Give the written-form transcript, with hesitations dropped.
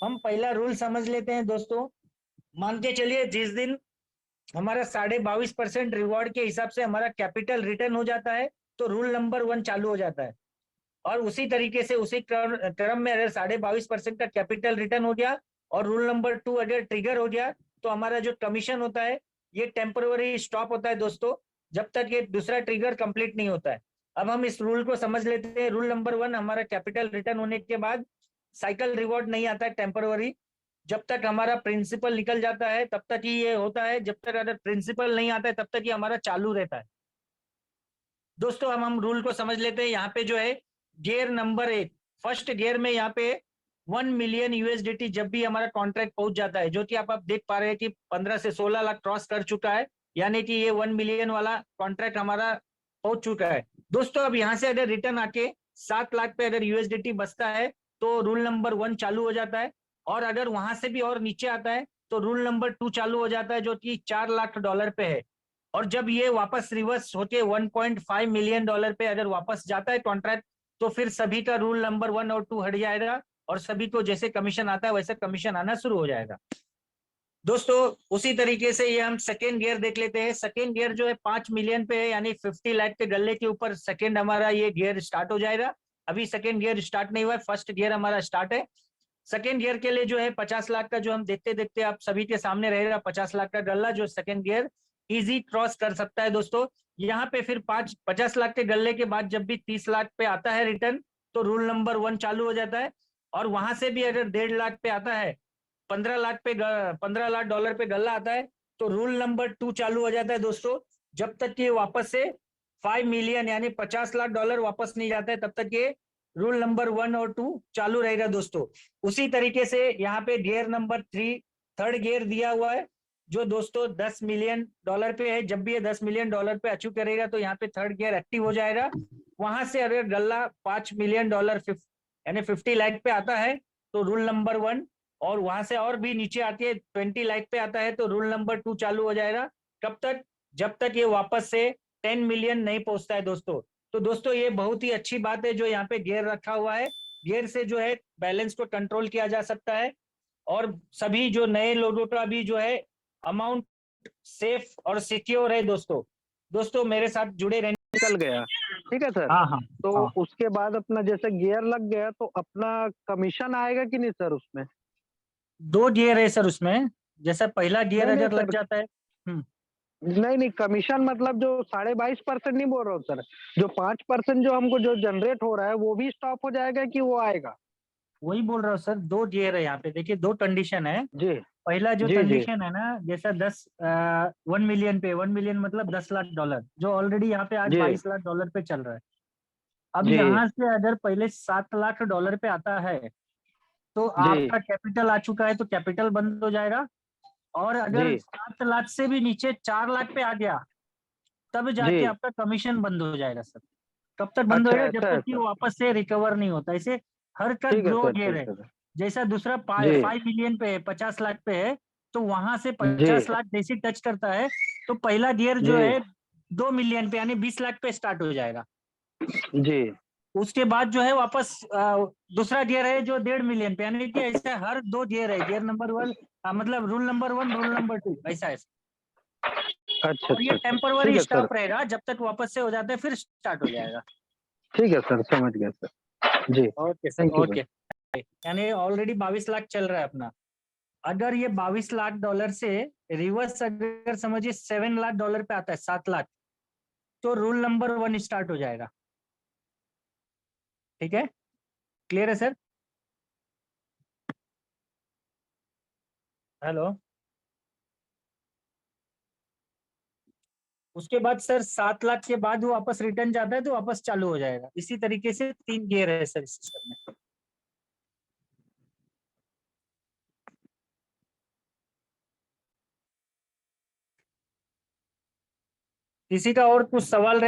हम पहला रूल समझ लेते हैं दोस्तों। मान के चलिए जिस दिन हमारा 22.5% रिवॉर्ड के हिसाब से हमारा कैपिटल रिटर्न हो जाता है, तो रूल नंबर 1 चालू हो जाता है। और उसी तरीके से उसी टर्म में अगर 22.5% का कैपिटल रिटर्न हो गया और रूल नंबर 2 अगर ट्रिगर हो गया, तो हमारा जो कमीशन होता है ये टेम्पररी स्टॉप होता है दोस्तों, जब तक ये दूसरा ट्रिगर कंप्लीट नहीं होता है। अब हम इस रूल को समझ लेते हैं। रूल नंबर 1, हमारा कैपिटल रिटर्न होने के बाद साइकिल रिवॉर्ड नहीं आता है टेम्पररी। जब तक हमारा प्रिंसिपल निकल जाता है तब तक ही ये होता है, जब तक अगर प्रिंसिपल नहीं आता है तब तक ये हमारा चालू रहता है। दोस्तों हम रूल को समझ लेते हैं। यहाँ पे जो है गियर नंबर 1, फर्स्ट गियर में यहाँ पे 1 मिलियन यूएसडीटी जब भी हमारा कॉन्ट्रैक्ट पहुंच जाता है, जो कि आप देख पा रहे हैं कि 15 से 16 लाख क्रॉस कर चुका है, यानी कि ये 1 मिलियन वाला कॉन्ट्रैक्ट हमारा पहुंच चुका है। दोस्तों अब यहाँ से अगर रिटर्न आके 7 लाख पे अगर यूएसडीटी बचता है, तो रूल नंबर 1 चालू हो जाता है। और अगर वहां से भी और नीचे आता है तो रूल नंबर 2 चालू हो जाता है, जो कि $4 लाख पे है। और जब ये वापस रिवर्स होके 1.5 मिलियन डॉलर पे अगर वापस जाता है कॉन्ट्रैक्ट, तो फिर सभी का रूल नंबर 1 और 2 हट जाएगा और सभी को जैसे कमीशन आता है वैसे कमीशन आना शुरू हो जाएगा। दोस्तों उसी तरीके से ये हम सेकेंड गियर देख लेते हैं। सेकेंड गियर जो है 5 मिलियन पे है, यानी 50 लाख के गले के ऊपर सेकेंड हमारा ये गियर स्टार्ट हो जाएगा। अभी सेकेंड गियर स्टार्ट नहीं हुआ है, फर्स्ट गियर हमारा स्टार्ट है। सेकेंड गियर के लिए जो है 50 लाख का, जो हम देखते देखते आप सभी के सामने रहेगा 50 लाख का गल्ला, जो सेकेंड गियर इजी क्रॉस कर सकता है दोस्तों। यहाँ पे फिर 50 लाख के गल्ले के बाद जब भी 30 लाख पे आता है रिटर्न, तो रूल नंबर 1 चालू हो जाता है। और वहां से भी अगर 1.5 लाख पे आता है, 15 लाख पे, 15 लाख डॉलर पे गल्ला आता है, तो रूल नंबर 2 चालू हो जाता है दोस्तों। जब तक ये वापस से 5 मिलियन यानी 50 लाख डॉलर वापस नहीं जाता है, तब तक ये रूल नंबर 1 और 2 चालू रहेगा दोस्तों। उसी तरीके से यहाँ पे गियर नंबर 3, थर्ड गियर दिया हुआ है, जो दोस्तों 10 मिलियन डॉलर पे है। जब भी ये 10 मिलियन डॉलर पे अचीव करेगा तो यहाँ पे थर्ड गियर एक्टिव हो जाएगा। वहां से अगर गल्ला 5 मिलियन डॉलर यानी 50 लाख पे आता है, तो रूल नंबर 1, और वहां से और भी नीचे आती है 20 लाख पे आता है, तो रूल नंबर 2 चालू हो जाएगा। कब तक? जब तक ये वापस से 10 मिलियन नहीं पहुंचता है दोस्तों। तो दोस्तों ये बहुत ही अच्छी बात है जो यहाँ पे गियर रखा हुआ है। गियर से जो है बैलेंस को कंट्रोल किया जा सकता है, और सभी जो नए लोगों का भी जो है अमाउंट सेफ और सिक्योर है दोस्तों। दोस्तों मेरे साथ जुड़े रहने। निकल गया। ठीक है सर। हाँ हाँ तो हाँ। उसके बाद अपना जैसे गियर लग गया तो अपना कमीशन आएगा कि नहीं सर उसमें? 2 गियर है सर उसमें। जैसा पहला गियर नहीं नहीं अगर लग सर, जाता है। नहीं नहीं, कमीशन मतलब जो 22.5% नहीं बोल रहा हूँ सर, जो 5% जो हमको जो जनरेट हो रहा है वो भी स्टॉप हो जाएगा कि वो आएगा? वही बोल रहा हूँ सर, 2 गियर है यहाँ पे। देखिए 2 कंडीशन है। जी पहला जो जी जी कंडीशन है ना, जैसा 1 मिलियन पे, 1 मिलियन मतलब 10 लाख डॉलर, जो ऑलरेडी यहाँ पे आज जी 22 लाख डॉलर पे चल रहा है। अब जी यहाँ से अगर पहले 7 लाख डॉलर पे आता है, तो जी आपका कैपिटल आ चुका है तो कैपिटल बंद हो जाएगा। और अगर जी 7 लाख से भी नीचे 4 लाख पे आ गया, तब जाके जी। आपका कमीशन बंद हो जाएगा सर। कब तक बंद अच्छा होएगा? जब ऐसा तक है कि सर। वो वापस से रिकवर नहीं होता। इसे हर का ठीक है ग्रो सर, गियर है। ठीक है सर। जैसा दूसरा जी 5 मिलियन पे है, 50 लाख पे है, तो वहां से जी 50 लाख जैसे टच करता है, तो पहला गियर जो जी है 2 मिलियन पे यानी 20 लाख पे स्टार्ट हो जाएगा। जी। उसके बाद जो है वापस दूसरा गियर है जो 1.5 मिलियन पे, यानी कि ऐसे हर 2 गियर है। गियर नंबर 1 मतलब रूल नंबर 1, रूल नंबर 2, ऐसा है। अच्छा और ये अच्छा अच्छा, ठीक टेम्पररी है सर। स्टॉप रहेगा, जब तक वापस से हो जाता है फिर स्टार्ट हो जाएगा। ठीक है सर, समझ गया सर। जी, ओके सर, थैंक यू भाई। ओके। यानी ऑलरेडी 22 लाख चल रहा है अपना। अगर ये 22 लाख डॉलर से रिवर्स अगर समझिए 7 लाख डॉलर पे आता है, 7 लाख, तो रूल नंबर 1 स्टार्ट हो जाएगा। ठीक है, क्लियर है सर? हेलो। उसके बाद सर 7 लाख के बाद वो वापस रिटर्न जाता है तो वापस चालू हो जाएगा। इसी तरीके से 3 गियर है सर इस सिस्टम में। किसी का और कुछ सवाल रहे